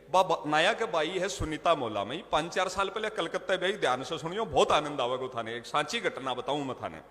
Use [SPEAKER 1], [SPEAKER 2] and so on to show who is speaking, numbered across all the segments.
[SPEAKER 1] नया के बाई है सुनीता मौला में 5-4 साल पहले कलकत्ता ब्याई, ध्यान से सुनियो बहुत आनंद आवेगा थाने। एक सांची घटना बताऊं मैं थाने।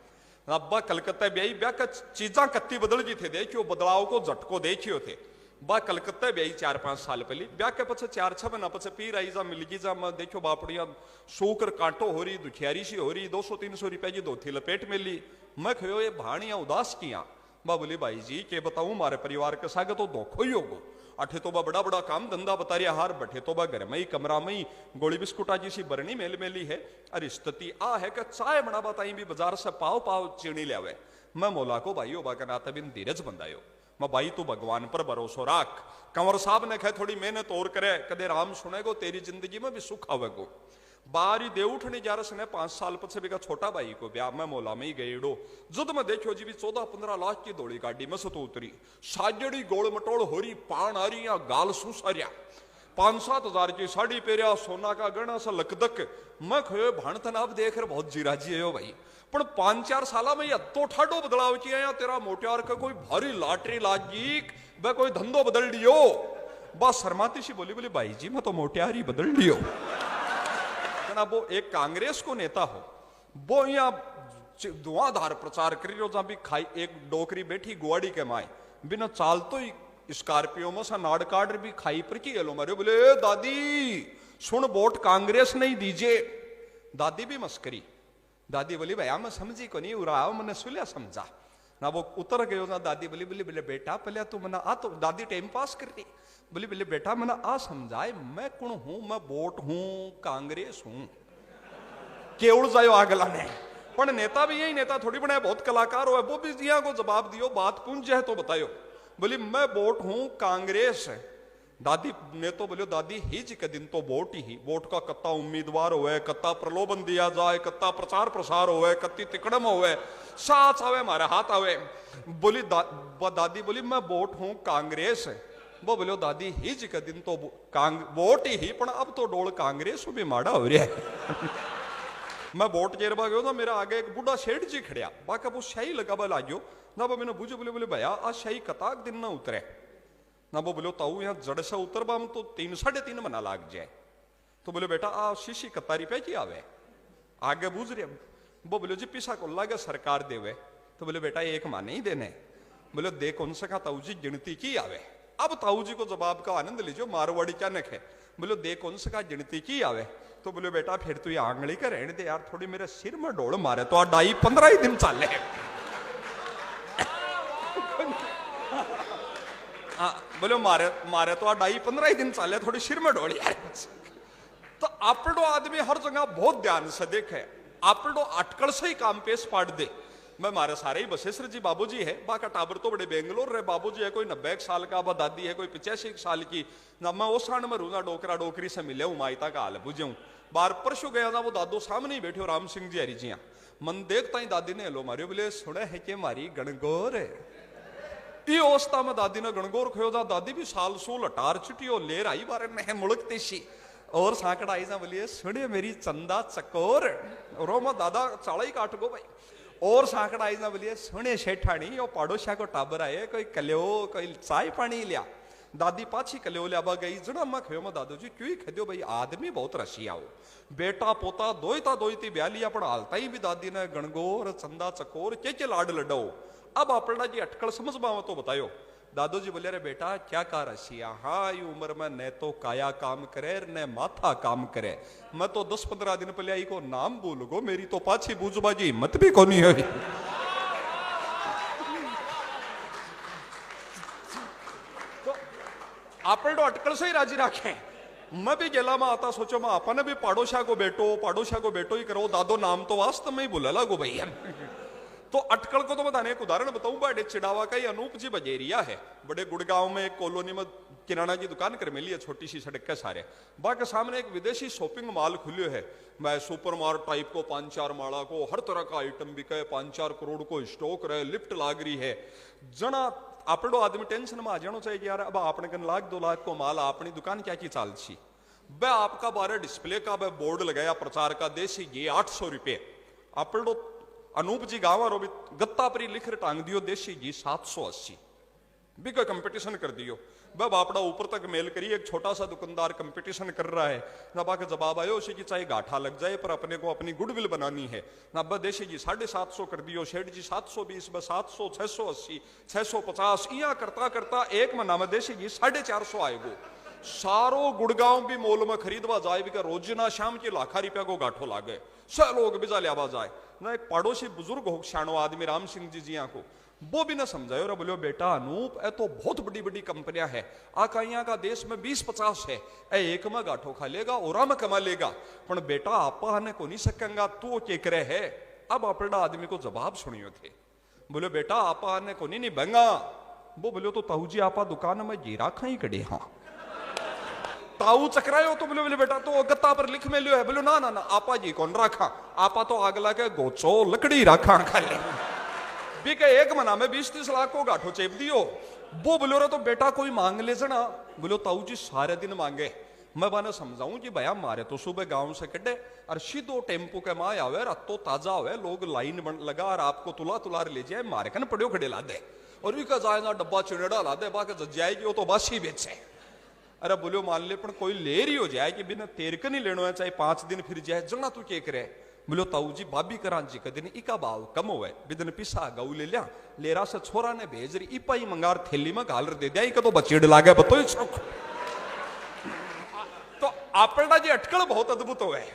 [SPEAKER 1] अब्बा कलकत्ता ब्याई ब्याह का चीजा कत्ती बदल गई थे, देखियो बदलाव को झटको देखियो थे। बा कलकत्ता ब्याई 4-5 साल पहले ब्याह के पछे 4-6 महीना पछे पीर आई जा मिल गई जा। मैं देखियो बापड़िया सूकर कांटो हो रही, दुखियारी सी हो रही, 200-300 रुपए की धोती लपेट में ली। मैं खयो ये भाणिया उदास किया। बा बोली भाई जी के बताऊं मारे परिवार के सागे तो धोखो ही होगो। अठे तो बा बड़ा बड़ा काम धंधा बता रिया हार, बैठे तो बा घर में ही कमरा में ही गोली बिस्कुटा जी सी बरनी मेल मेली है। अरे स्थिति आ है कि चाय बना बताई भी बाजार से पाव पाव चीनी ले आवे। मैं मौला को भाई बा के नाते बिन धीरज बंदायो। मैं भाई तू भगवान पर भरोसो राख। कंवर साहब ने कहे थोड़ी मेहनत और करे, कदे राम सुनेगो तेरी जिंदगी में भी सुख आवेगो। बारी दे उठने जा रहा 5 साल पछे भी का छोटा भाई को ब्याह मैं मौला में ही गईड़ो। जुद में देखो जी भी 14-15 लाख की दौड़ी गाड़ी में से तो उतरी, साजड़ी गोल मटोल हो रही, पान आ रही, गाल सुसारिया, 5-7 हजार की साड़ी पेरिया, सोना का गहना सा लकदक। मैं खयो भाणतन आप देख रहे बहुत जीराजी है भाई, पर 5-4 साल में तो ठाडो बदलाव किया तेरा मोटियार का कोई भारी लॉटरी लागी, वह कोई धंधो बदल लियो। बस शर्माती सी बोली बोली भाई जी मैं तो मोटियार ही बदल लियो। वो एक कांग्रेस को नेता हो, वो यहाँ धुआंधार प्रचार करी रो जहां भी खाई एक डोकरी बैठी गुआड़ी के माए बिना चाल तो ही स्कॉर्पियो में सा नाड़ काट भी खाई पर की एलो मारे बोले दादी सुन वोट कांग्रेस नहीं दीजिए। दादी भी मस्करी। दादी बोली भैया मैं समझी को नहीं उड़ाओ मैंने सुलिया समझा ना। वो उतर गयो ना। दादी बोली बोली बोले बेटा पहले तू मना आ, तो दादी टाइम पास कर रही। बोली बोले बेटा मैंने आ समझाए मैं कौन हूं, मैं वोट हूं कांग्रेस हूं। केवल जायो आगला ने पर नेता भी यही नेता थोड़ी बनाया, बहुत कलाकार हो वो भी दिया को जवाब दियो, बात पूंज है तो बतायो। बोली मैं वोट हूं कांग्रेस। दादी ने तो बोलियो दादी हिज के दिन तो वोट ही, वोट का कत्ता उम्मीदवार होवे, कत्ता प्रलोभन दिया जाए, कत्ता प्रचार प्रसार होवे, कत्ती तिकड़म होवे, साथ आवे हमारे हाथ आवे। बोली दादी बोली मैं वोट हूं कांग्रेस। वो बोलो दादी हिज के दिन तो वोट ही, पर अब तो डोल कांग्रेस भी माड़ा हो रहा है। मैं वोट जेरबा गयो तो मेरा आगे एक बुढ़ा सेठ जी खड़िया, बाका वो शाही लगाबा लाग्यो ना। वो मैंने बुझे बोले बोले भैया आ शाही कताक दिन ना उतरे ना। वो बोलो ताऊ यहाँ जड़ से उतरबा हम तो 3-3.5 महीना लाग जाए। तो बोले बेटा आ शीशी कतारी पे की आवे आगे बुझ रहे। वो बोलो जी पिसा को लागे सरकार देवे। तो बोले बेटा एक माने ही देने। बोले दे कौन सा का ताऊ जी गिनती की आवे। अब ताऊ जी को जवाब का आनंद लीजिए, मारवाड़ी क्या नखे। बोले दे कौन सा का गिनती की आवे। तो बोले बेटा फिर तू ये आंगली का रहने दे यार, थोड़ी मेरे सिर में डोल मारे तो 2.5-15 ही दिन चाले। बोले मारे तो 2.5-15 ही दिन चाले, थोड़ी सिर में डोल यार। तो आपड़ो आदमी हर जगह बहुत ध्यान से देखे, आपड़ो अटकल से ही काम पेश पाट दे। मैं मारे सारे ही बसेसर जी बाबूजी है, बाका टाबर तो बड़े बेंगलोर रहे। बाबूजी है कोई 90 साल का, बा दादी है कोई 85 साल की ना। मैं उस सान में रूना डोकरा डोकरी से मिले हूं, माइता का हाल बुझे बार परसों गया था। वो दादो सामने ही बैठे राम सिंह जी हरी जी मन देखता ही दादी ने हेलो मारियो। बोले सुने है कि मारी गणगौर ये अवस्था में दादी ने गणगौर खो था। दादी भी साल सोल हटार छुटियो ले रही बारे में मुड़कती सी और सांकड़ा आई जा बोलिए सुने मेरी चंदा चकोर रो मैं दादा चाड़ा ही काट गो भाई। और सांकड़ा आई ना बोलिए सुने शेठानी और पड़ोसिया को टाबर आए कोई कल्यो कोई चाय पानी लिया। दादी पाछी कल्यो लिया गई जड़ा मैं खयो मैं दादू जी क्यों खद्यो भाई आदमी बहुत रसिया हो। बेटा पोता दोईती ब्याह लिया पर हालता ही भी दादी ने गणगौर चंदा चकोर के लाड लडो। अब अपना जी अटकल समझ पाओ तो बतायो। दादू जी बोले रे बेटा क्या का रसिया, हाँ ये उम्र में न तो काया काम करे न माथा काम करे। मैं तो 10-15 दिन पहले आई को नाम भूल गो, मेरी तो पाछी बूझबाजी हिम्मत भी कोनी है। तो आपने तो अटकल से ही राजी रखे। मैं भी गेला में आता सोचो मैं अपने भी पाड़ोशा को बेटो ही करो। दादो नाम तो वास्तव में ही भूला लागो भैया। तो अटकल को तो मैं एक उदाहरण बताऊं। बड़े चिड़ावा का ही अनूप जी बजेरिया है, बड़े गुड़गांव में एक कॉलोनी में किराना की दुकान कर मिली है, छोटी सी सड़क के सारे बा के सामने एक विदेशी शॉपिंग मॉल खुलियो है। मैं सुपर मार्ट टाइप को 5-4 माला को हर तरह का आइटम बिके, 5-4 करोड़ को स्टॉक रहे, लिफ्ट लाग रही है। जना आपड़ो आदमी टेंशन में आ जाना चाहिए यार अब आपने 1-2 लाख को माल अपनी दुकान क्या की चाल छी। वह आपका बारे डिस्प्ले का वह बोर्ड लगाया प्रचार का देसी घी 800 रुपये। आपड़ो अनूप जी गाँव रो भी गत्ता परी लिख टांग दियो देसी घी 780 भी कोई कंपटीशन कर दियो। वह बापड़ा ऊपर तक मेल करी, एक छोटा सा दुकानदार कंपटीशन कर रहा है ना, बाकी जवाब आयो उसे कि चाहे घाटा लग जाए पर अपने को अपनी गुडविल बनानी है ना। अब देशी जी 750 कर दियो, शेठ जी 720, 700, 680, 650 इया करता करता एक महीना में देशी जी 450 आएगो। सारो गुड़गांव भी मोल में खरीदवा जाए भी का रोजना शाम के लाखा रुपया को गाठो लागे, सब लोग बिजा लिया जाए ना। एक पड़ोसी बुजुर्ग हो शानो आदमी राम सिंह जी जिया को वो भी ना समझायो रे, बोलो बेटा अनूप ए तो बहुत बड़ी बड़ी कंपनियां है, आकाइया का देश में 20-50 है, ए एक में गाठो खा लेगा और में कमा लेगा, पर बेटा आपा ने को नहीं सकेंगा, तू के करे है। अब अपना आदमी को जवाब सुनियो थे, बोले बेटा आपा ने को नहीं बंगा, वो बोलो तो ताऊ जी आपा दुकान में जीरा खाई कड़े, हाँ ताऊ चकरायो तो बोले बेटा तो गत्ता पर लिख में लियो है, बोलो ना ना ना आपा जी कौन रखा, आपा तो आगला के गोचो लकड़ी रखा खाली भी के एक महीना में 20-30 लाख को गाठो चेप दियो। वो बोलो रे तो बेटा कोई मांग ले जना, बोलो ताऊ जी सारे दिन मांगे, मैं बाने समझाऊं कि भैया मारे तो सुबह गांव से कटे और सीधो टेम्पो के माँ आवे, रातो ताजा हुए, लोग लाइन लगा और आपको तुला तुलार ले जाए, मारे कन पड़ियो खड़े ला दे और भी का जाएगा डब्बा चिड़ेड़ा ला दे, बाकी जज जाएगी वो तो बासी बेचे। अरे बोलो मान ले पर कोई ले रही हो जाए कि बिना तेर के नहीं लेना है, चाहे 5 दिन फिर जाए जना तू के करे, बोलो ताऊ जी भाभी करा जी का दिन इका भाव कम हुआ बिदन पिसा गऊ ले लिया, लेरा से छोरा ने भेज रही इपा ही मंगार थैली में घाल दे दिया, इका तो बचेड़ लागे बतो सुख। तो आपड़ा जी अटकल बहुत अद्भुत हुआ है,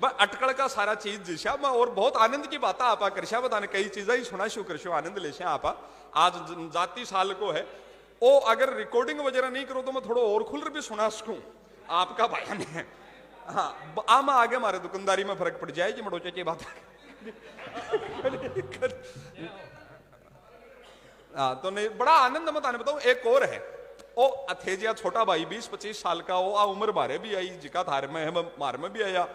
[SPEAKER 1] अटकल का सारा चीज दिशा में और बहुत आनंद की बात आपा करशा बताने कई चीजें ही सुना शु करशो आनंद ले आपा। आज जाति साल को है ओ, अगर रिकॉर्डिंग वगैरह नहीं करो तो मैं थोड़ा और खुल भी सुना सकूं आपका बयान है। हाँ आम आगे हमारे दुकानदारी में फर्क पड़ जाएगी मडोचे की बात। हाँ तो नहीं बड़ा आनंद मत आने बताऊं। एक और है ओ अथेजिया छोटा भाई 20-25 साल का वो आ उम्र बारे भी आई जिका थार में है मार में भी आया।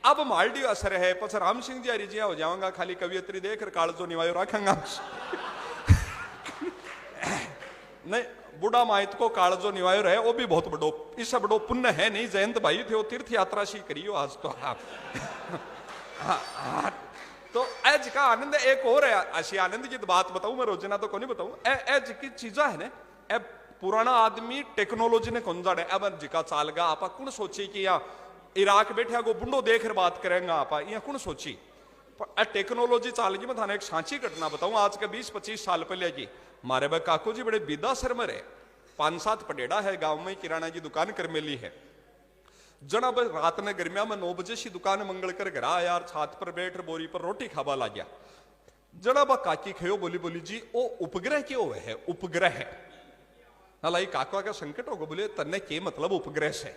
[SPEAKER 1] अब मालडी असर है पछ राम सिंह जी रिजिया हो जाऊंगा खाली कवियत्री देख काल जो निवायो रखेंगा नहीं बूढ़ा माइत को काल जो निवायो रहे वो भी बहुत बड़ो इससे बड़ो पुण्य है नहीं। जयंत भाई थे वो तीर्थ यात्रा सी करियो आज तो आप तो एज का आनंद एक और है। ऐसी आनंद की बात बताऊं मैं रोजाना तो कौन बताऊं एज की चीजा है ना ए पुराना आदमी टेक्नोलॉजी ने कौन जाने अब जिका चाल गा आपा कौन सोची कि या इराक बैठा को बुंडो देख कर बात करेंगे आपा या कौन सोची टेक्नोलॉजी चाल गई। मैं थाने एक सांची घटना बताऊं आज के 20-25 साल पहले की मारे भाई काकू जी बड़े बिदा शर्मर है 5-7 पटेड़ा है गांव में किराना की दुकान कर मेली है जना भाई रात में गर्मिया में 9 बजे सी दुकान मंगल कर घर यार छात पर बैठ बोरी पर रोटी खाबा ला गया जना बा काकी खयो बोली बोली जी ओ उपग्रह क्यों है उपग्रह है ना लाई काका का संकट होगा बोले तन्ने के मतलब उपग्रह से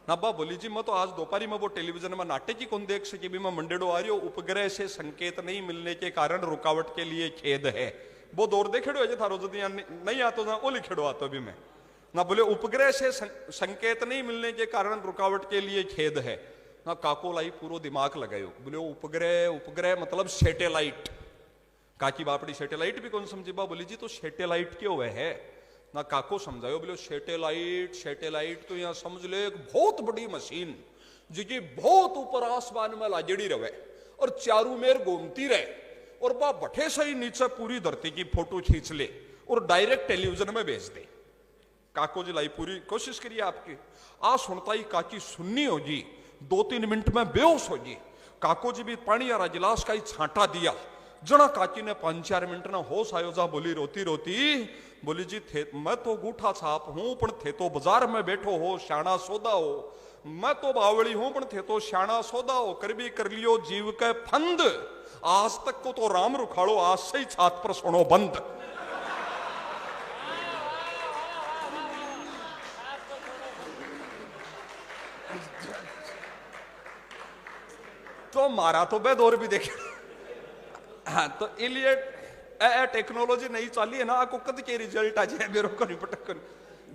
[SPEAKER 1] ना बा बोली जी मैं तो आज दोपहरी में वो टेलीविजन में नाटक ही कौन देख सके भी मैं मंडेडो आ रही हूँ उपग्रह से संकेत नहीं मिलने के कारण रुकावट के लिए खेद है वो दौर देखेड़ो है थारो जब नहीं आता ना वो लिखेड़ो आता भी मैं ना बोले उपग्रह से संकेत नहीं मिलने के कारण रुकावट के लिए खेद है ना काको लाई पूरा दिमाग लगायो बोले उपग्रह उपग्रह मतलब सैटेलाइट काकी बापड़ी सैटेलाइट भी कौन समझी बा बोली जी तो सैटेलाइट क्यों है ना काको समझायो बोले सैटेलाइट सैटेलाइट तो यहाँ समझ ले एक बहुत बड़ी मशीन जी बहुत ऊपर आसमान में लाजड़ी रहे और चारू मेर घूमती रहे और बा बठे से ही नीचे पूरी धरती की फोटो खींच ले और डायरेक्ट टेलीविजन में भेज दे। काको जी लाई पूरी कोशिश करिए आपकी आ सुनता ही काकी सुननी होगी 2-3 मिनट में बेहोश होगी। काको जी भी पानी आ गिलास का ही छांटा दिया जना काकी ने 5-4 मिनट ना होश आयो जा बोली रोती रोती बोली जी थे मैं तो गूठा छाप हूं पण थे तो बाजार में बैठो हो श्याणा सौदा हो मैं तो बावड़ी हूं पण थे तो श्याणा सौदा हो कर भी कर लियो जीव के फंद आज तक को तो राम रुखाड़ो आज से ही छात पर सुनो बंद। तो मारा तो बेदौर भी देखे हाँ तो इलिए टेक्नोलॉजी नहीं चाली है ना आपको कद के रिजल्ट आ जाए मेरे को नहीं पटक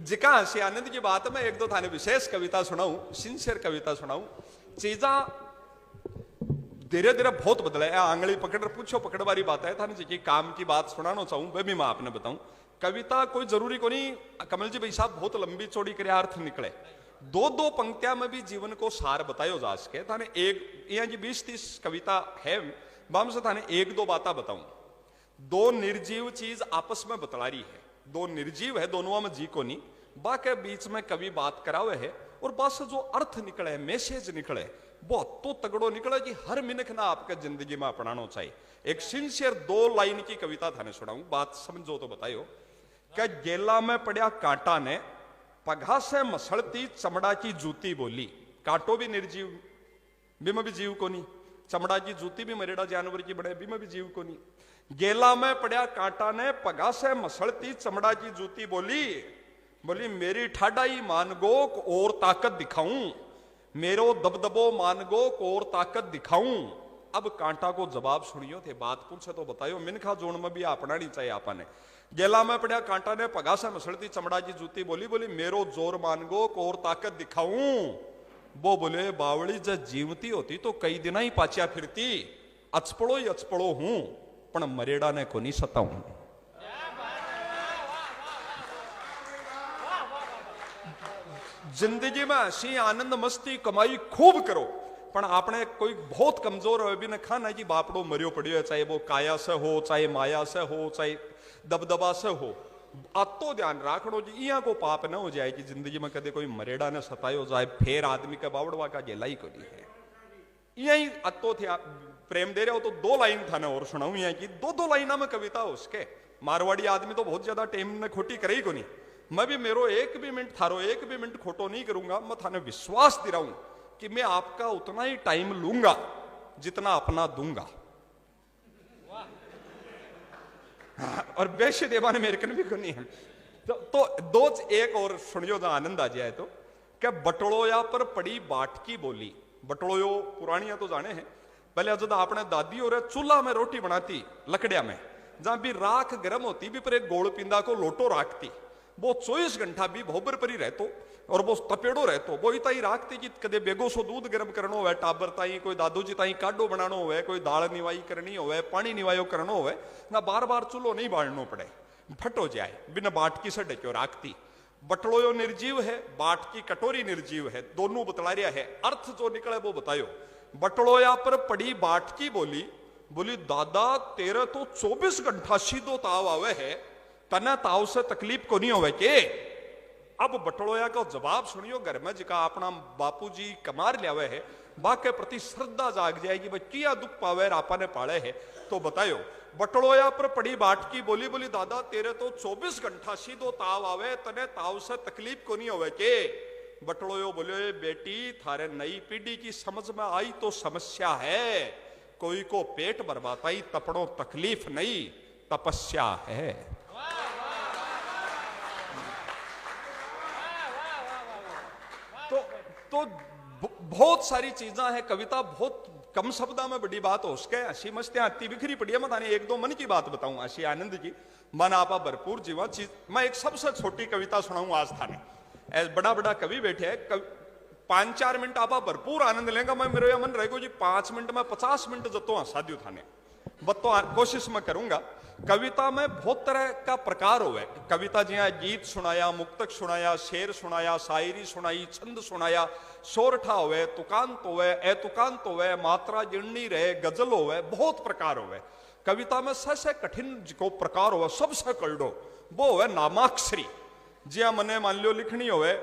[SPEAKER 1] जिका हंसी आनंद की बात में 1-2 थाने विशेष कविता सुनाऊं सिंसियर कविता सुनाऊं चीजा धीरे धीरे बहुत बदला है। आंगली पकड़ पूछो पकड़ वाली बात है थाने जी काम की बात सुनाना चाहूं वह भी मैं आपने बताऊं। कविता कोई जरूरी को नहीं कमल जी भाई साहब बहुत लंबी चौड़ी करे अर्थ निकले 2-2 पंक्तियां में भी जीवन को सार बतायो जा सके थाने एक यहाँ की 20-30 कविता है बाम से थाने 1-2 बातें बताऊं। 2 निर्जीव चीज आपस में बतला रही है दो निर्जीव है, दोनों में जी को नहीं, बाके बीच में कवि बात करावे है और बस जो अर्थ निकले, मैसेज निकले, बहुत तो तगड़ो निकले कि हर मिनख ना आपके जिंदगी में अपनाना चाहिए। एक सिंसियर 2 लाइन की कविता थाने सुनाऊं, बात समझो तो बताइयो। क्या गेला में पड़ा कांटा ने पघा से मसलती चमड़ा की जूती बोली। कांटो भी निर्जीव, बीमा भी जीव को नहीं, चमड़ा की जूती भी मरेड़ा जानवर की बने, बीमा भी जीव को नहीं। गेला में पड़ा कांटा ने पघा से मसलती चमड़ा की जूती बोली, बोली मेरी ठाडाई मानगो और ताकत दिखाऊं, मेरो दबदबो मानगो और ताकत दिखाऊं। अब कांटा को जवाब सुनियो थे, बात पूछे तो बताइयो, मिनखा जोन में भी अपनानी चाहिए आपने। गेला में पड़ा कांटा ने पगा से मसलती चमड़ा की जूती बोली, बोली मेरो जोर मानगो और ताकत दिखाऊं। वो बोले बावड़ी जब जीवती होती तो कई दिन ही पाचिया फिरती, अचपड़ो ही अचपड़ो हूं पण मरेड़ा ने को नहीं सताऊं। जिंदगी में हसी आनंद मस्ती कमाई खूब करो, पण आपने कोई बहुत कमजोर हो भी न खाना जी बापड़ो मरियो पड़ियो है, चाहे वो काया से हो, चाहे माया से हो, चाहे दबदबा से हो। अतो ध्यान राखनो जी इया को पाप न हो जाए कि जिंदगी में कदे कोई मरेड़ा ने सतायो जाए, फिर आदमी का बावड़वा का गेला ही कोनी है। यही अतो थे प्रेम दे रहे हो तो 2 लाइन था ना और सुनाऊं यहाँ की, 2 लाइना में कविता हो उसके। मारवाड़ी आदमी तो बहुत ज्यादा टेम ने खोटी करे ही को नहीं। मैं भी मेरो 1 भी मिनट थारो 1 भी मिनट खोटो नहीं करूंगा। मैं थाने विश्वास दिलाऊं कि मैं आपका उतना ही टाइम लूंगा जितना अपना दूंगा। और वैश्य देवा ने मेरे कन भी नहीं है। तो 2 एक और सुनियो जो आनंद आ जाए तो, क्या बटड़ोया पर पड़ी बाट की बोली। बटड़ोयो पुरानिया तो जाने हैं, पहले जब आपने दादी और चूल्हा में रोटी बनाती लकड़िया में, जहां भी राख गर्म होती भी पर एक गोल पिंदा को लोटो राखती, वो 24 घंटा भी भोबर पर ही रहतो और वो तपेड़ो रहतो। वो इतना ही राखती कि कदे बेगो सो दूध गर्म करनो होवे, टाबर ताई कोई दादू जी ताई काडो बनानो होवे, कोई दाल निवाई करनी होवे, पानी निवायो करनो होवे ना, बार बार चूल्हो नहीं बालनो पड़े, फटो जाए। बिना बाटकी से डक्यो राखती। बटड़ोयो निर्जीव है, बाट की कटोरी निर्जीव है, दोनों बतला रहा है। अर्थ जो निकले वो बतायो। बटड़ोया पर पड़ी बाट की बोली, बोली दादा तेरे तो 24 घंटा सीधो ताव आवे है, तना ताव से तकलीफ को नहीं होवे के। अब बटड़ोया का जवाब सुनियो, घर में जिका अपना बापूजी कमार लियावे है, बाके प्रति श्रद्धा जाग जाएगी, भाई किया दुख पावे आपा ने पाले है। तो बतायो बटड़ोया पर पड़ी बाट की बोली, बोली दादा तेरे तो 24 घंटा सीधो ताव आवे, तने ताव से तकलीफ को नहीं होवे के। बटड़ोयो बोले बेटी थारे नई पीढ़ी की समझ में आई तो समस्या है, कोई को पेट बर्बादाई तपड़ो तकलीफ नहीं तपस्या है। तो बहुत सारी चीजें हैं, कविता बहुत कम शब्दा में बड़ी बात हो उसके, हसी मस्तियां आती बिखरी पड़ी है। मैं थाने 1-2 मन की बात बताऊं, हसी आनंद की मन आपा भरपूर जीवा चीज। मैं एक सबसे छोटी कविता सुनाऊं आज थाने, बड़ा बड़ा कवि बैठे है, 5-4 मिनट आपा भरपूर आनंद लेंगे। मैं मेरे मन रहेगो जी 5 मिनट में 50 मिनट जतो हंसा दियो थाने, बतो कोशिश मैं करूंगा। कविता में बहुत तरह का प्रकार होवे। कविता जिया गीत सुनाया, मुक्तक सुनाया, शेर सुनाया, शायरी सुनाई, छंद सुनाया, सोरठा होवे, तुकांत होवे, अतुकांत होवे, मात्रा जिणनी रहे, गजल होवे, बहुत प्रकार होवे। कविता में सबसे कठिन जो प्रकार होवे, सबसे कलडो वो होवे नामाक्षरी। जिया मने मान लो लिखनी होवे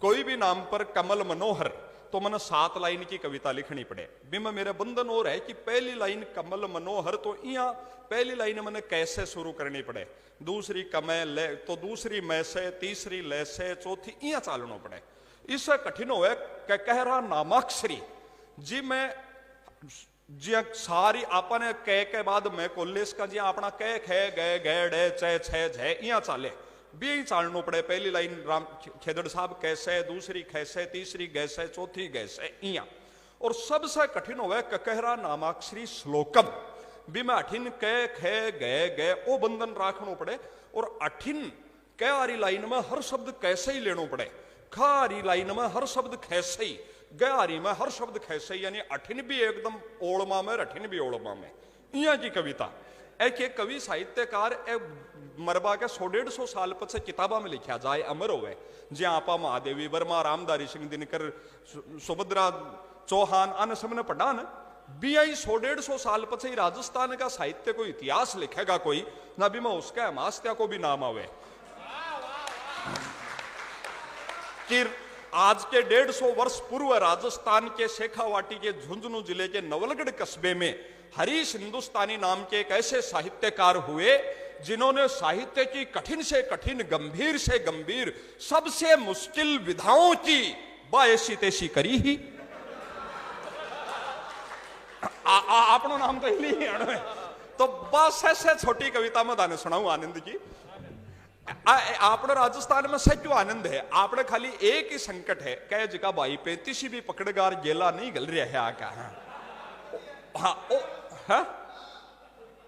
[SPEAKER 1] कोई भी नाम पर कमल मनोहर, तो मैंने 7 लाइन की कविता लिखनी पड़े। बिम मेरे बंधन और है कि पहली लाइन कमल मनोहर, तो यहाँ पहली लाइन मैंने कैसे शुरू करनी पड़े, दूसरी कमे ले तो दूसरी मैं से, तीसरी ले से, चौथी यहाँ चालनो पड़े। इससे कठिन हो कह रहा नामाक्षरी जी। मैं जी सारी आपने कह के बाद मैं कोल्लेस का जी अपना कह खे गए गए डे चे छे झे यहाँ चाले भी चालनो पड़े। पहली लाइन राम खेदड़ साहब कैसे, दूसरी कैसे, तीसरी गैसे, चौथी गैसे इया। और सबसे कठिन होवे ककहरा नामाक्षरी श्लोकम भी मैं अठिन कह खे गए गए ओ बंधन राखनो पड़े। और अठिन कह आरी लाइन में हर शब्द कैसे ही लेनो पड़े, खारी लाइन में हर शब्द कैसे ही, गहरी में हर शब्द कैसे ही, यानी अठिन भी एकदम ओड़मा में, अठिन भी ओड़मा में। इया की कविता एक कवि साहित्यकार मरबा के 100-150 साल पछे किताबा में लिखा जाए अमर होवे। जे आपा महादेवी वर्मा, रामधारी सिंह दिनकर, सुभद्रा चौहान आने सबने पढ़ा न, भी 100-150 साल पछी राजस्थान का साहित्य को इतिहास लिखेगा कोई ना, भी मैं उसका मास्त्या को भी नाम आवे कि आज के 150 वर्ष पूर्व राजस्थान के शेखावाटी के झुंझुनू जिले के नवलगढ़ कस्बे में हरीश हिंदुस्तानी नाम के एक ऐसे साहित्यकार हुए जिन्होंने साहित्य की कठिन से कठिन, गंभीर से गंभीर, सबसे मुश्किल विधाओं की बाएसी तेसी करी ही। आपनो नाम तो ही तो बस ऐसे छोटी कविता में दाने सुनाऊं आनंद की। आपने राजस्थान में सच आनंद है, आपने खाली एक ही संकट है कह जगह भाई 35 भी पकड़गार गेला नहीं गल रहा है आका। हाँ ओ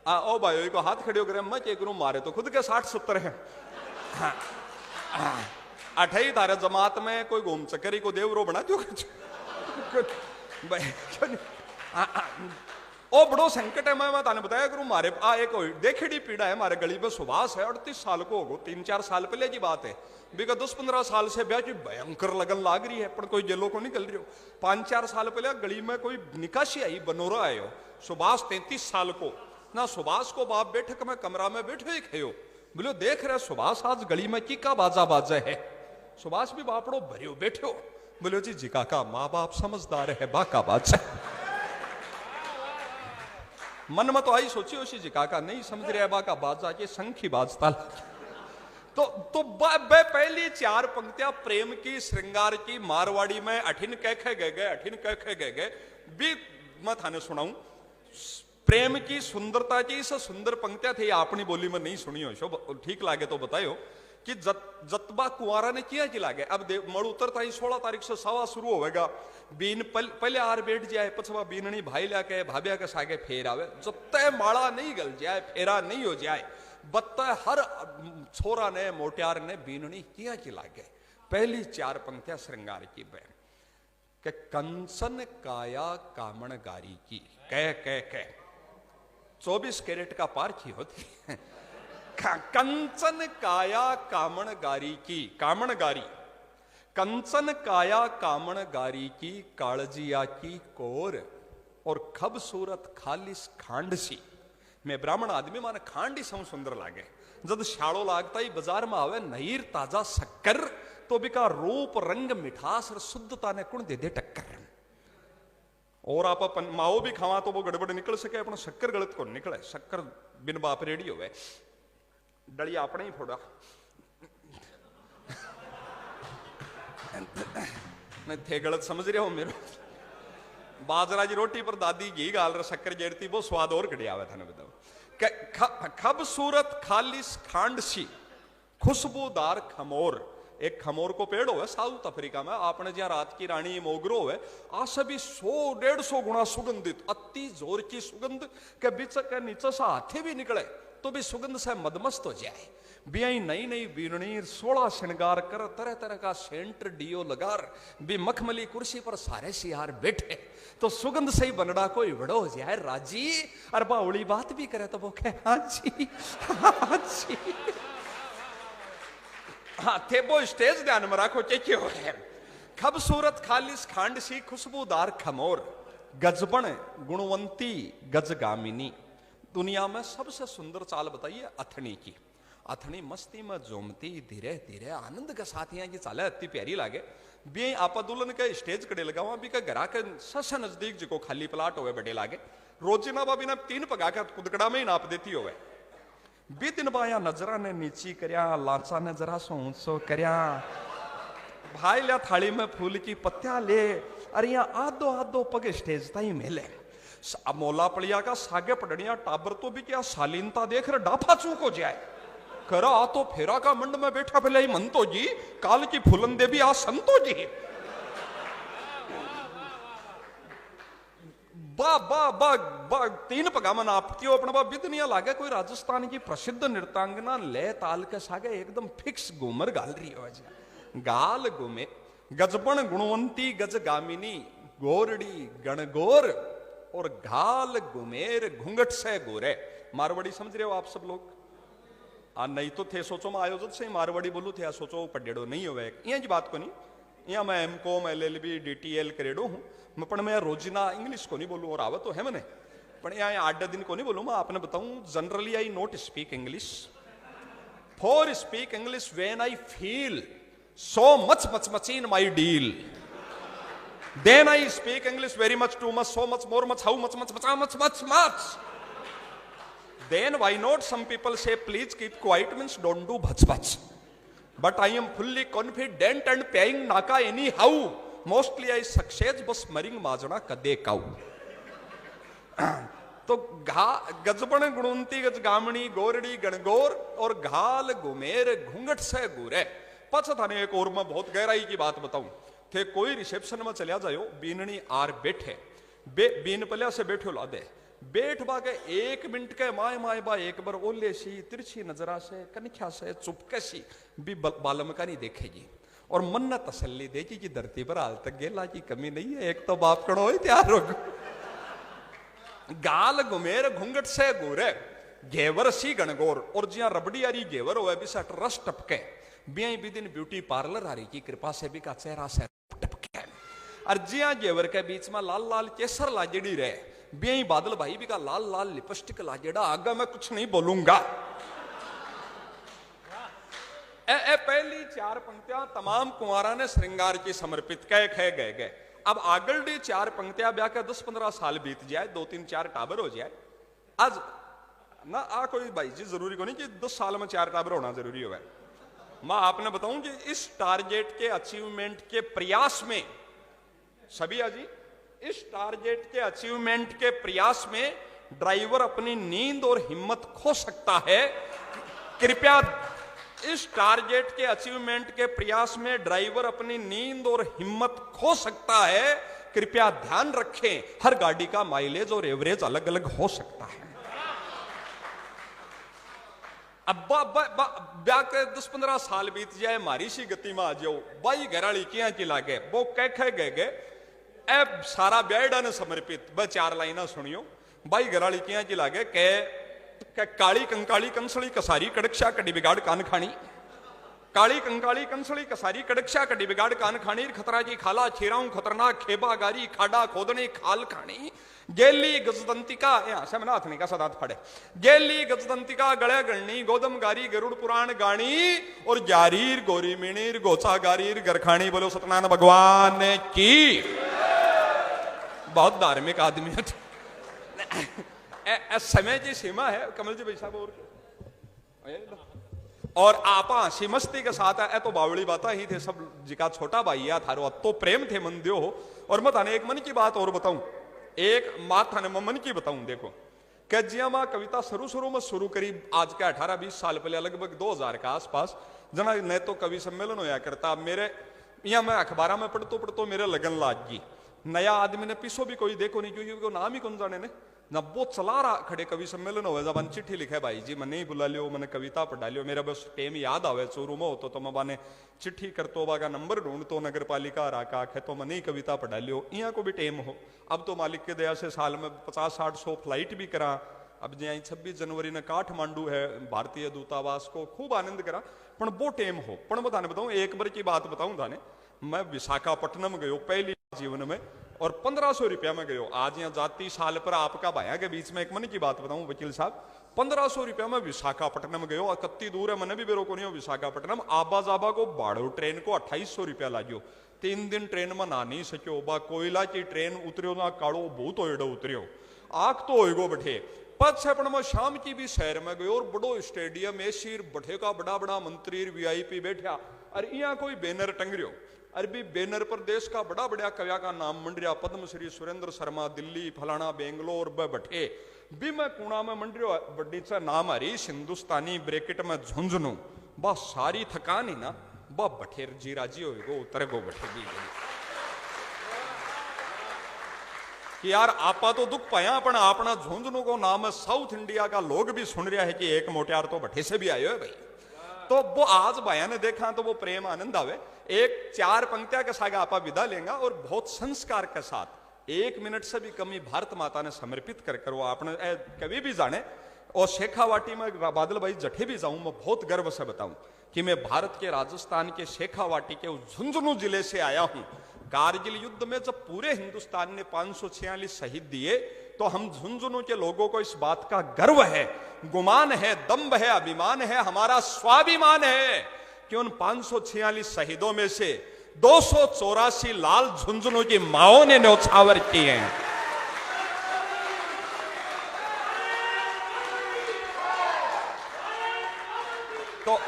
[SPEAKER 1] हाँ ओ भाई को हाथ खड़े करे मैं क्या करूं, मारे तो खुद के 60-70 है। अठाई तारे जमात में कोई घूम चक्करी को देवरो बना दो ओ बड़ो संकट है। मैं ताने बताया करूं मारे एक देखड़ी पीड़ा है मारे गली में। सुभाष है 38 साल को होगो, 3-4 साल पहले की बात है। बिका 10-15 साल से ब्याह की भयंकर लगन लाग रही है पर कोई जेलों को निकल रही हो। 5-4 साल पहले गली में कोई निकासी आई, बनोरा आयो। सुभाष 33 साल को ना, सुभाष को बाप बैठक में कमरा में बैठे ही खयो, बोलो देख रहे सुभाष आज गली में की का बाजा बाजा है। सुभाष भी बापड़ो भरियो बैठो, बोलो जी जिका का माँ बाप समझदार है बाका बाजा। मन में तो आई सोची उसी जिका का नहीं समझ रहे बाका बाजा के संखी बाजता। तो पहली 4 पंक्तियां प्रेम की, श्रृंगार की, मारवाड़ी में अठिन कैखे गए अठिन कैखे गए भी मैं थाने सुनाऊं। प्रेम की सुंदरता की सुंदर पंक्तियां थी, अपनी बोली में नहीं सुनी हो, ठीक लागे तो बतायो कि जतबा कुंवारा ने किया कि लागे। अब मड़ उतरता ही 16 तारीख से सवा शुरू होगा। बीन पहले आर बैठ जाए, पछवा बीननी भाई लाके भाभिया के सागे फेर आवे। जत्ते माड़ा नहीं गल जाए, फेरा नहीं हो जाए, बत्ते हर छोरा ने मोटियार ने बीननी किया कि लागे। पहली 4 पंक्तियां श्रृंगार की बहन के कंचन काया कामण गारी की कह 24 कैरेट का पारखी होती है। कंचन काया कामण गारी की, कामण गारी, कंचन काया कामण गारी की, कालजिया की कोर और खूबसूरत खालिस खांड सी। मैं ब्राह्मण आदमी माने खांड ही सम सुंदर लागे। जब शाड़ो लागता ही बाजार में आवे नहीर ताजा शक्कर, तो बिका रूप रंग मिठास और शुद्धता ने कुण दे दे टक्कर। और आप अपन माओ भी खावा तो वो गड़बड़ निकल सके, अपना शक्कर गलत को निकले। शक्कर बिन बाप रेडी हो गए, डलिया अपने ही फोड़ा मैं थे गलत समझ रहे हो मेरे। बाजरा की रोटी पर दादी घी गाल रहा शक्कर जेरती, वो स्वाद और घड़िया आवे था। बताओ खूबसूरत खालिस खांड सी, खुशबूदार खमोर। एक खमोर को पेड़ हो साउथ अफ्रीका में, आपने जहां रात की रानी मोगरो है आ सभी 100-150 गुना सुगंधित, अति जोर की सुगंध के बीच के नीचे से हाथी भी निकले तो भी सुगंध से मदमस्त हो जाए। बियाई नई नई बीरनी 16 श्रृंगार कर, तरह तरह का सेंट डियो लगार, भी मखमली कुर्सी पर सारे सियार बैठे तो सुगंध से ही बनड़ा कोई बड़ो हो जाए राजी। और बाउली बात भी करे तो वो कहे हाँ जी हाँ जी। हाँ थे वो स्टेज ध्यान में रखो क्या हो है। खूबसूरत खालिस खांड सी, खुशबूदार खमोर, गजबन गुणवंती गजगामिनी। दुनिया में सबसे सुंदर चाल बताइए अथनी की। अथनी मस्ती में जोमती धीरे धीरे आनंद के साथ यहाँ की चाल अति प्यारी लागे। भी आपा दुल्हन के स्टेज कड़े लगा हुआ भी का घरा के सबसे नजदीक जो खाली प्लाट होवे बड़े लागे। रोजिना बाबी ने 3 पगा के कुदकड़ा में ही नाप देती होवे। बी दिन बाया नजरा ने नीची करया, लाचा ने जरा सो ऊंचो करया, भाई लिया थाली में फूल की पत्तियां ले, अरे यहाँ आधो आधो पग स्टेज ताई मेले। मोला पड़िया का सागे पड़निया टाबर तो भी क्या शालीनता देख रहे डाफा चूक हो जाए। करा तो फेरा का मंड में बैठा पहले ही मंतो जी, काल की फूलन देवी आ संतो जी। बा बा बा बा 3 पगामन आपकी अपना बा बिदनिया लागे कोई राजस्थान की प्रसिद्ध नृत्यांगना ले ताल के सागे एकदम फिक्स घूमर गाल रही हो गाल घूमे। गजबन गुणवंती गजगामिनी, गोरड़ी गणगोर और घाल गुमेर घूंघट से गोरे। मारवाड़ी समझ रहे हो आप सब लोग? नहीं तो थे सोचो मैं आयोजन से मारवाड़ी बोलू थे, सोचो पडेड़ो नहीं होवे यहाँ की बात को नहीं। यहाँ मैं एमकॉम LLB DTL करेडो हूँ, पण मैं रोजिना इंग्लिश को नहीं बोलूँ और आवत तो है मैंने, पण यहाँ 8 दिन को नहीं बोलूँ मैं आपने बताऊँ। Generally I not speak English, for speak English when I feel so much in my deal, then I speak English very much, too much, so much, more much, how much. Then why not some people say please keep quiet means don't do bhach. But I am fully confident and paying naka anyhow. Mostly I success बस मरिंग माजना कदे काऊ। तो गजबण गुणवंती गजगामणी गोरड़ी गणगोर और घाल गुमेर घूंघट से गुरे। पछ थाने एक और मैं बहुत गहराई की बात बताऊं थे, कोई रिसेप्शन में चलिया जायो, बीननी आर बैठे बीन पलिया से बैठो ला दे, बैठ बागे 1 मिनट के माए बा एक बार ओले सी तिरछी नजरा से कनिख्या से चुपके सी भी बालम का नहीं देखेगी और मन न तसल्ली देगी कि धरती पर हाल तक गेला की कमी नहीं है, एक तो बाप कड़ो तैयार हो। गाल गुमेर घूंघट से गोरे घेवर सी गणगोर, और जिया रबड़ी आरी घेवर हो भी सट रस टपके बिया भी दिन ब्यूटी पार्लर आ रही की कृपा से भी का चेहरा से टपके, और जिया घेवर के बीच में लाल लाल केसर लाजड़ी रहे बिया बादल भाई भी का लाल लाल लिपस्टिक लाजड़ा। आगे मैं कुछ नहीं बोलूंगा। पहली 4 पंक्तियां तमाम कुंवारा ने श्रृंगार की समर्पित कह गए। अब आगलडी 4 पंक्तियां ब्याह के 10-15 साल बीत जाए, 2-3-4 टाबर हो जाए। आज ना आ कोई भाई जी जरूरी को नहीं कि 10 साल में 4 टाबर होना जरूरी हो। मैं आपने बताऊं कि इस टारगेट के अचीवमेंट के प्रयास में सभी जी, इस टारगेट के अचीवमेंट के प्रयास में ड्राइवर अपनी नींद और हिम्मत खो सकता है। कृपया इस टारगेट के अचीवमेंट के प्रयास में ड्राइवर अपनी नींद और हिम्मत खो सकता है। कृपया ध्यान रखें, हर गाड़ी का माइलेज और एवरेज अलग अलग हो सकता है। अब ब्याह के 10-15 साल बीत जाए, मारी सी गति में आ जाओ, बाई घराली किया चिला गए, वो कह गए अब सारा ब्याह ने समर्पित। ब 4 लाइना सुनियो, बाई घराली किया चिला गए के काली कंकाली कंसली कसारी कड़क्षा कड़ी बिगाड़ कान खानी, काली कंकाली कंसली कसारी कड़क्षा कड़ी बिगाड़ कान खानी, खतरा की खाला छेराऊं खतरनाक खेबा गारी खाडा खोदने खाल खानी, गेली गजदंतिका यहाँ से मना का सदात फड़े, गेली गजदंतिका गले गणनी गोदम गारी गरुड़ पुराण गानी, और जारीर गोरी मिणीर गोचा गारीर गरखानी। बोलो सत्यनारायण भगवान की। बहुत धार्मिक आदमी है। समय की सीमा है कमल जी भाई साहब। और आप हंसी मस्ती के साथ है तो बावड़ी बात ही थे सब जिका छोटा भाई या थारो तो प्रेम थे मन दियो हो। और मैं थाने एक मन की बात और बताऊं, एक मात थाने मन की बताऊं। देखो कैजिया मां कविता शुरू में शुरू करी आज के 18-20 साल पहले, लगभग 2000 के आसपास, जना न तो कवि सम्मेलन होया करता। मेरे यहाँ मैं अखबार में पढ़तो मेरे लगन लाग गई। नया आदमी ने पीछो भी कोई देखो नहीं, क्योंकि नाम ही कौन जाने ने ना, वो चला रहा खड़े कवि सम्मेलन हो जब चिट्ठी लिखे भाई जी मैंने ही बुला लियो, मैंने कविता पढ़ा लियो, मेरा बस टेम याद आवे चोरू में हो तो मैं बाने चिट्ठी करतो बागा नंबर ढूंढतो नगर पालिका राका है तो मैंने ही कविता पढ़ा लियो, यहाँ को भी टेम हो। अब तो मालिक के दया से साल में 50-60-100 फ्लाइट भी करा। अब जहाँ 26 जनवरी ने काठमांडू है भारतीय दूतावास को खूब आनंद करा, पर वो टेम हो। पर मैं थाने बताऊं, एक बार की बात बताऊं थाने, मैं विशाखापट्टनम गयो पहली जीवन में, और 1500 रुपया में गयो। आज यहाँ जाती साल पर आपका भाया के बीच में एक मन की बात बताऊं वकील साहब, 1500 रुपया में विशाखापट्टनम गयो। और कत्ती दूर है, मैंने भी बेरो को नहीं हो विशाखापट्टनम। आबा जाबा को भाड़ो ट्रेन को 2800 रुपया लाग्यो। 3 दिन ट्रेन में ना नहीं सको। बा कोयला की ट्रेन उतरियो ना काड़ो बहुत होएडो उतरियो, आग तो होएगो बैठे। पद में शाम की भी शहर में गयो और बड़ो स्टेडियम एसी बैठे का बड़ा बड़ा मंत्री VIP बैठा, और यहाँ कोई बैनर टंग रियो। अरबी बैनर पर देश का बड़ा बड़ा कविया का नाम मंडरिया, पद्मश्री सुरेंद्र शर्मा दिल्ली फलाना बेंगलोर बठे भी मैं कुणा में मंडरियो बड़ी सा नाम हरीश हिंदुस्तानी ब्रैकेट में झुंझुनू। बस सारी थकान ही ना बा बठेर जी राजी होएगो उतर गो बठे भी कि यार आपा तो दुख पाया, पण अपना झुंझुनू को नाम है। साउथ इंडिया का लोग भी सुन रहा है कि एक मोटियार तो बठे से भी आयो है भाई। तो वो आज भाया ने देखा तो वो प्रेम आनंद आवे। एक 4 पंक्तियां के साथ आपा विदा लेंगा और बहुत संस्कार के साथ 1 मिनट से भी कमी भारत माता ने समर्पित कर वो आपने कभी भी जाने। और शेखावाटी में बादल भाई जठे भी जाऊं, मैं बहुत गर्व से बताऊं कि मैं भारत के राजस्थान के शेखावाटी के उस झुंझुनू जिले से आया हूं। कारगिल युद्ध में जब पूरे हिंदुस्तान ने 546 शहीद दिए, तो हम झुंझुनू के लोगों को इस बात का गर्व है, गुमान है, दम्भ है, अभिमान है, हमारा स्वाभिमान है कि उन 546 शहीदों में से 284 लाल झुंझुनू की माओं ने न्योछावर किए हैं। तो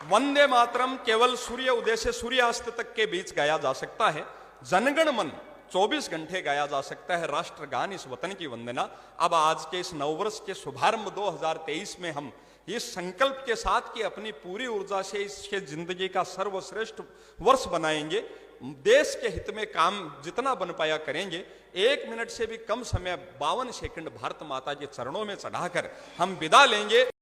[SPEAKER 1] वंदे मातरम केवल सूर्य उदय से सूर्यास्त तक के बीच गाया जा सकता है। जनगण मन 24 घंटे गाया जा सकता है। राष्ट्रगान इस वतन की वंदना। अब आज के इस नववर्ष के शुभारंभ 2023 में हम इस संकल्प के साथ कि अपनी पूरी ऊर्जा से इसके जिंदगी का सर्वश्रेष्ठ वर्ष बनाएंगे, देश के हित में काम जितना बन पाया करेंगे। 1 मिनट से भी कम समय 52 सेकंड भारत माता के चरणों में चढ़ाकर हम विदा लेंगे।